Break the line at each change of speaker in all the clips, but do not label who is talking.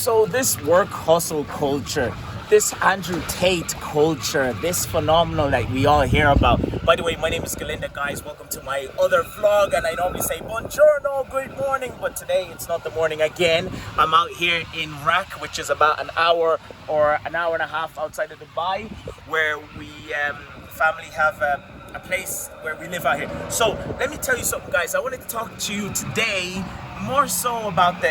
So this work hustle culture, this Andrew Tate culture, this phenomenon that we all hear about. By the way, my name is Ngalinda, guys. Welcome to my other vlog, and I normally say buongiorno, good morning, but today it's not the morning again. I'm out here in Iraq, which is about an hour or an hour and a half outside of Dubai, where we family have a place where we live out here. So let me tell you something, guys. I wanted to talk to you today more so about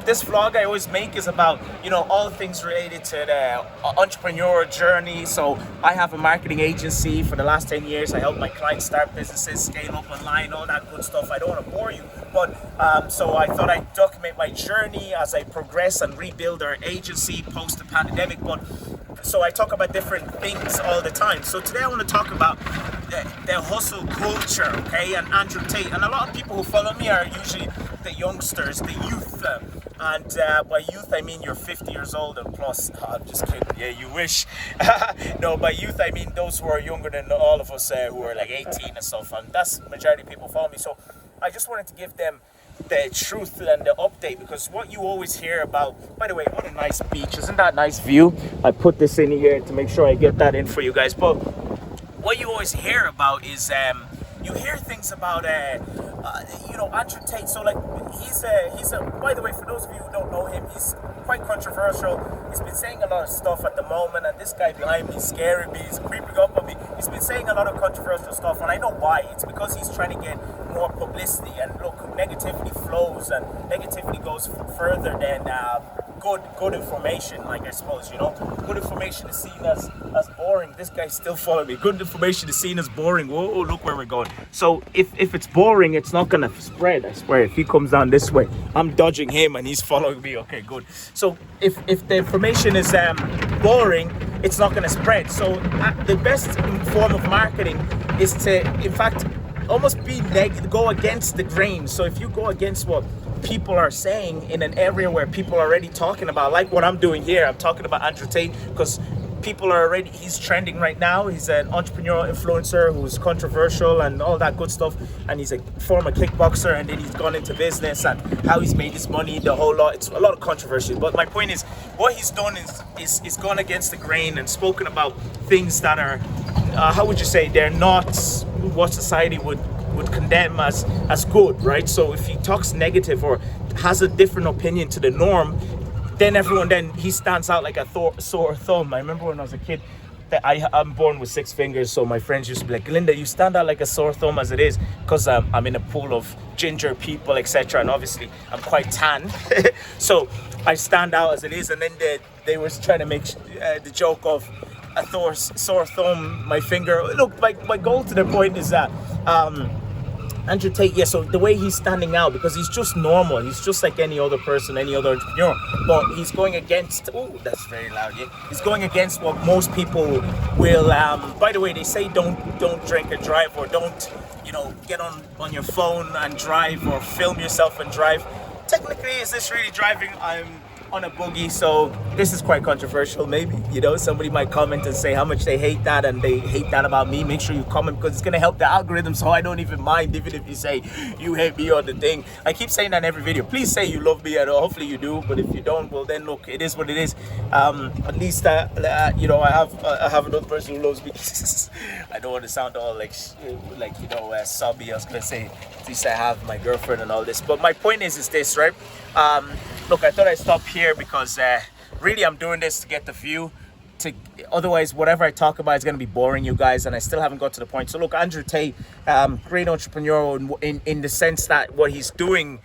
this vlog I always make is about, all things related to the entrepreneur journey. So I have a marketing agency for the last 10 years. I help my clients start businesses, scale up online, all that good stuff. I don't want to bore you, but so I thought I'd document my journey as I progress and rebuild our agency post the pandemic. But so I talk about different things all the time. So today I want to talk about the hustle culture, okay, and Andrew Tate. And a lot of people who follow me are usually the youngsters, the youth. And by youth, I mean you're 50 years old and plus. I'm just kidding. Yeah, you wish. No, by youth, I mean those who are younger than all of us who are like 18 and stuff. And that's the majority of people follow me. So I just wanted to give them the truth and the update, because what you always hear about, by the way, what a nice beach. Isn't that nice view? I put this in here to make sure I get that in for you guys. But what you always hear about is you hear things about Andrew Tate. So like he's a by the way, for those of you who don't know him, he's quite controversial. He's been saying a lot of stuff at the moment, and this guy behind me is scaring me, he's creeping up on me. He's been saying a lot of controversial stuff, and I know why. It's because he's trying to get more publicity, and look, negativity flows and negativity goes further than good information. Like, I suppose, good information is seen as boring. This guy's still following me. Good information is seen as boring. Whoa, look where we're going. So if it's boring, it's not gonna spread. I swear, if he comes down this way, I'm dodging him and he's following me. Okay, good. So if the information is boring, it's not gonna spread. So the best form of marketing is to, in fact, almost go against the grain. So if you go against what people are saying in an area where people are already talking about, like what I'm doing here, I'm talking about Andrew Tate because people are already, he's trending right now. He's an entrepreneurial influencer who's controversial and all that good stuff, and he's a former kickboxer, and then he's gone into business and how he's made his money, the whole lot. It's a lot of controversy, but my point is, what he's done is gone against the grain and spoken about things that are how would you say, they're not what society would condemn as good, right? So if he talks negative or has a different opinion to the norm, then he stands out like a sore thumb. I remember when I was a kid, that I'm born with 6 fingers, so my friends used to be like, Linda, you stand out like a sore thumb as it is, because I'm in a pool of ginger people, etc. And obviously I'm quite tan, so I stand out as it is. And then they were trying to make the joke of a sore thumb, my finger. Look, my goal to the point is that Andrew Tate, yeah, so the way he's standing out, because he's just normal, he's just like any other person, any other entrepreneur, but he's going against, oh, that's very loud, yeah, he's going against what most people will, by the way, they say don't drink and drive, or don't, get on your phone and drive, or film yourself and drive. Technically, is this really driving? I'm on a boogie, so this is quite controversial. Maybe somebody might comment and say how much they hate that, and they hate that about me. Make sure you comment, because it's going to help the algorithm, so I don't even mind even if you say you hate me on the thing. I keep saying that in every video. Please say you love me, and hopefully you do, but if you don't, well then look, it is what it is. At least I have another person who loves me. I don't want to sound all like sobby. I was going to say, at least I have my girlfriend and all this, but my point is this, right? Look, I thought I'd stop here because really I'm doing this to get the view. Otherwise, whatever I talk about is going to be boring, you guys, and I still haven't got to the point. So look, Andrew Tate, great entrepreneur in the sense that what he's doing,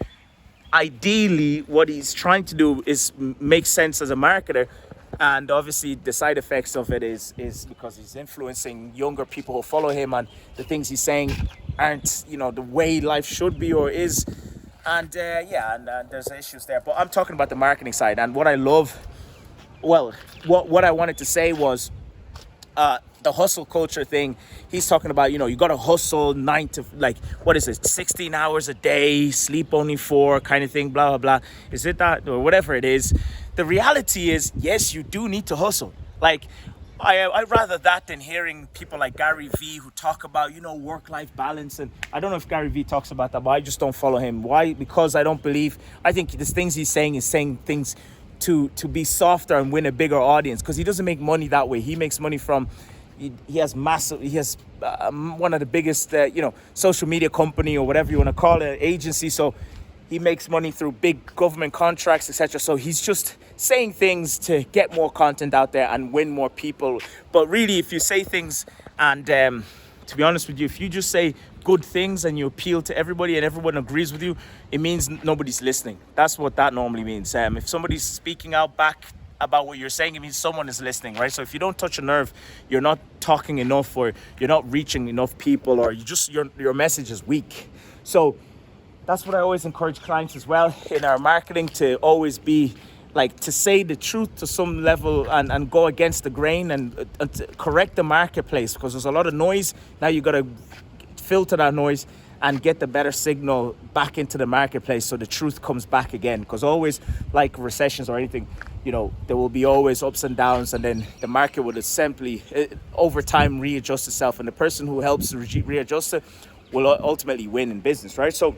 ideally, what he's trying to do is make sense as a marketer. And obviously the side effects of it is because he's influencing younger people who follow him, and the things he's saying aren't, the way life should be or is. And there's issues there, but I'm talking about the marketing side. And what I love, what I wanted to say was the hustle culture thing. He's talking about, you got to hustle 9 to 16 hours a day, sleep only 4 kind of thing, blah, blah, blah. Is it that, or whatever it is? The reality is, yes, you do need to hustle. Like, I'd rather that than hearing people like Gary Vee who talk about, work-life balance. And I don't know if Gary Vee talks about that, but I just don't follow him. Why? Because I think the things he's saying is saying things to be softer and win a bigger audience, because he doesn't make money that way. He makes money from, he has one of the biggest social media company, or whatever you want to call it, agency. So he makes money through big government contracts, etc. So he's just saying things to get more content out there and win more people. But really, if you say things and to be honest with you, if you just say good things and you appeal to everybody and everyone agrees with you, it means nobody's listening. That's what that normally means. If somebody's speaking out back about what you're saying, it means someone is listening, right? So if you don't touch a nerve, you're not talking enough, or you're not reaching enough people, or your message is weak. So that's what I always encourage clients as well in our marketing, to always be like, to say the truth to some level and go against the grain and to correct the marketplace, because there's a lot of noise. Now you got to filter that noise and get the better signal back into the marketplace, so the truth comes back again. Because always, like recessions or anything, there will be always ups and downs, and then the market will simply over time readjust itself, and the person who helps readjust it will ultimately win in business, right? So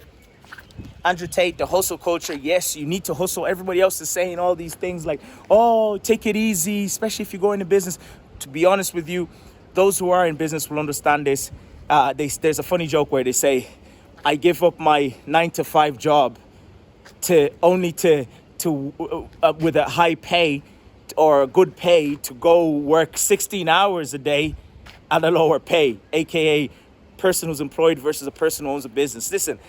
Andrew Tate, the hustle culture. Yes, you need to hustle. Everybody else is saying all these things like, oh, take it easy, especially if you go into business. To be honest with you, those who are in business will understand this. There's a funny joke where they say, I give up my 9-to-5 job to with a high pay or a good pay, to go work 16 hours a day at a lower pay, aka person who's employed versus a person who owns a business. Listen,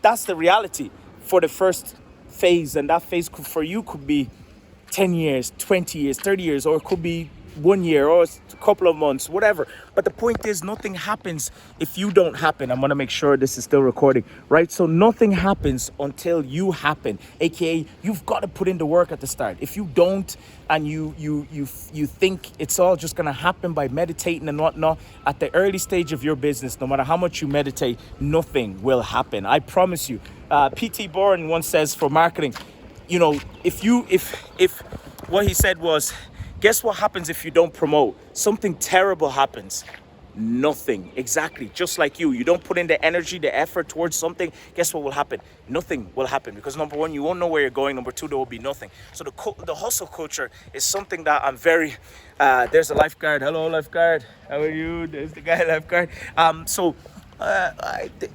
that's the reality for the first phase, and that phase for you could be 10 years, 20 years, 30 years, or it could be 1 year or a couple of months, whatever. But the point is, nothing happens if you don't happen. I'm going to make sure this is still recording, right? So nothing happens until you happen, aka you've got to put in the work at the start. If you don't, and you think it's all just going to happen by meditating and whatnot, at the early stage of your business, no matter how much you meditate, nothing will happen. I promise you. P.T. Bourne once says, for marketing, if what he said was, guess what happens if you don't promote? Something terrible happens. Nothing. Exactly. Just like you don't put in the energy, the effort towards something. Guess what will happen? Nothing will happen, because number one, you won't know where you're going. Number two, there will be nothing. So the hustle culture is something that I'm very. There's a lifeguard. Hello, lifeguard. How are you? There's the guy, lifeguard.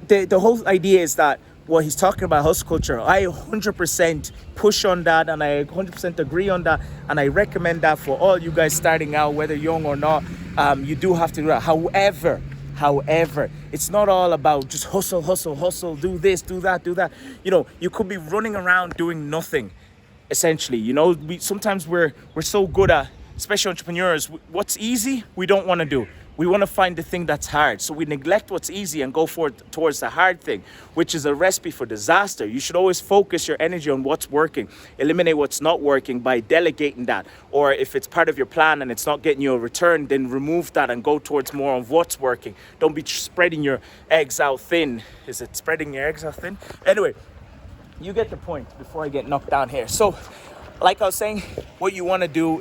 The whole idea is that what he's talking about, hustle culture, I 100% push on that, and I 100% agree on that, and I recommend that for all you guys starting out, whether young or not. You do have to do that. However, it's not all about just hustle, do this, do that. You could be running around doing nothing, essentially. Sometimes we're so good at, especially entrepreneurs, what's easy, we don't want to do. We want to find the thing that's hard. So we neglect what's easy and go towards the hard thing, which is a recipe for disaster. You should always focus your energy on what's working. Eliminate what's not working by delegating that. Or if it's part of your plan and it's not getting you a return, then remove that and go towards more of what's working. Don't be spreading your eggs out thin. Is it spreading your eggs out thin? Anyway, you get the point before I get knocked down here. So, like I was saying, what you want to do,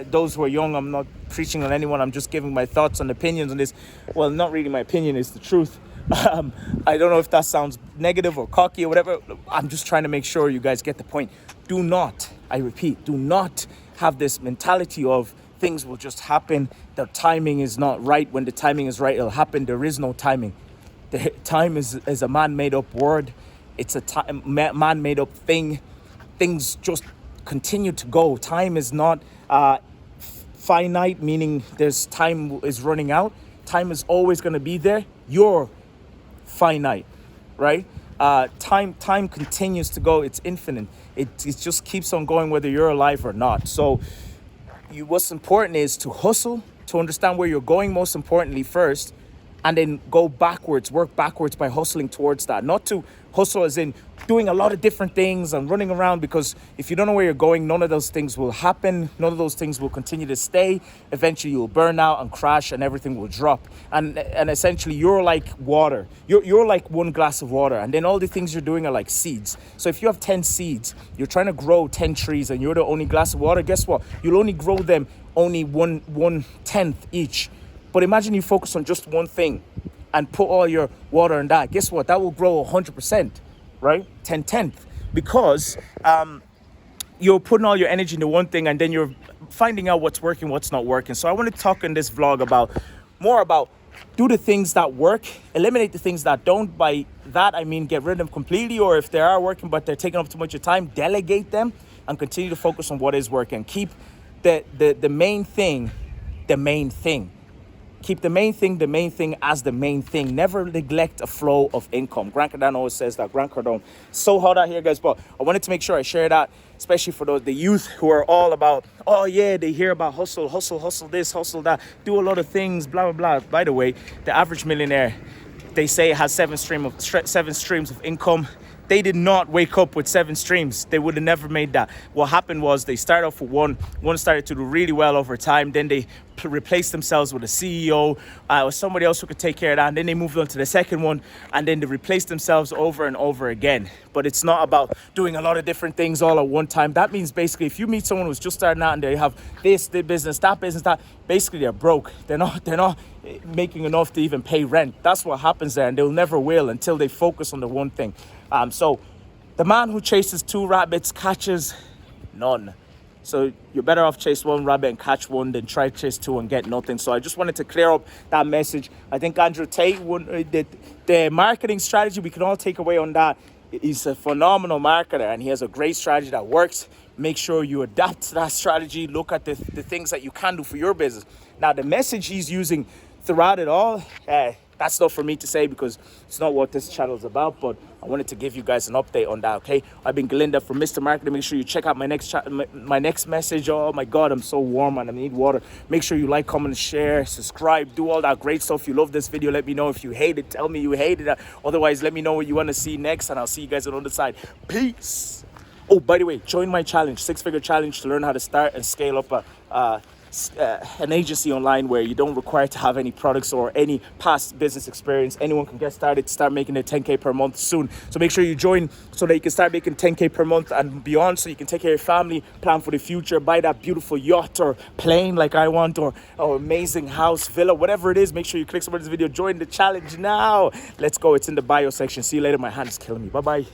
those who are young, I'm not preaching on anyone, I'm just giving my thoughts and opinions on this. Well, not really my opinion, it's the truth. I don't know if that sounds negative or cocky or whatever. I'm just trying to make sure you guys get the point. Do not, I repeat, do not have this mentality of things will just happen. The timing is not right. When the timing is right, it'll happen. There is no timing. The time is a man-made up word. It's a man-made up thing. Things just continue to go. Time is not finite, meaning there's time is running out. Time is always going to be there. You're finite, right? Time continues to go. It's infinite. It just keeps on going whether you're alive or not. So what's important is to hustle, to understand where you're going most importantly first, and then go backwards, work backwards by hustling towards that. Not to hustle as in doing a lot of different things and running around, because if you don't know where you're going, none of those things will happen. None of those things will continue to stay. Eventually you'll burn out and crash and everything will drop. And essentially you're like water. You're like one glass of water, and then all the things you're doing are like seeds. So if you have 10 seeds, you're trying to grow 10 trees and you're the only glass of water, guess what? You'll only grow them only 1/10 each. But imagine you focus on just one thing and put all your water in that. Guess what? That will grow 100%, right? 10/10. Because you're putting all your energy into one thing and then you're finding out what's working, what's not working. So I want to talk in this vlog about more about do the things that work, eliminate the things that don't. By that, I mean get rid of them completely, or if they are working but they're taking up too much of your time, delegate them and continue to focus on what is working. Keep the main thing, the main thing. Keep the main thing as the main thing. Never neglect a flow of income. Grant Cardone always says that. Grant Cardone, so hot out here, guys. But I wanted to make sure I share that, especially for the youth who are all about, oh yeah, they hear about hustle this, hustle that, do a lot of things, blah, blah, blah. By the way, the average millionaire, they say, has seven streams of income. They did not wake up with 7 streams. They would have never made that. What happened was they started off with one started to do really well over time. Then they replaced themselves with a CEO or somebody else who could take care of that. And then they moved on to the second one, and then they replaced themselves over and over again. But it's not about doing a lot of different things all at one time. That means basically if you meet someone who's just starting out and they have this business, that, basically they're broke. They're not making enough to even pay rent. That's what happens there, and they'll never will until they focus on the one thing. So the man who chases 2 rabbits catches none. So you're better off chase 1 rabbit and catch 1 than try to chase 2 and get nothing. So I just wanted to clear up that message. I think Andrew Tate, the marketing strategy we can all take away on that. He's a phenomenal marketer and he has a great strategy that works. Make sure you adapt to that strategy. Look at the things that you can do for your business. Now, the message he's using throughout it all, that's not for me to say because it's not what this channel is about, but I wanted to give you guys an update on that, okay? I've been Ngalinda from Mr. Marketing. Make sure you check out my next message. Oh my God, I'm so warm and I need water. Make sure you like, comment, share, subscribe, do all that great stuff. If you love this video, let me know. If you hate it, tell me you hated it. Otherwise, let me know what you want to see next and I'll see you guys on the other side. Peace. Oh, by the way, join my challenge, 6-figure challenge to learn how to start and scale up an agency online where you don't require to have any products or any past business experience. Anyone can get started, start making it 10K per month soon. So make sure you join so that you can start making 10K per month and beyond, so you can take care of your family, plan for the future, buy that beautiful yacht or plane like I want, or amazing house, villa, whatever it is. Make sure you click somebody's video, join the challenge now. Let's go. It's in the bio section. See you later. My hand is killing me. Bye-bye.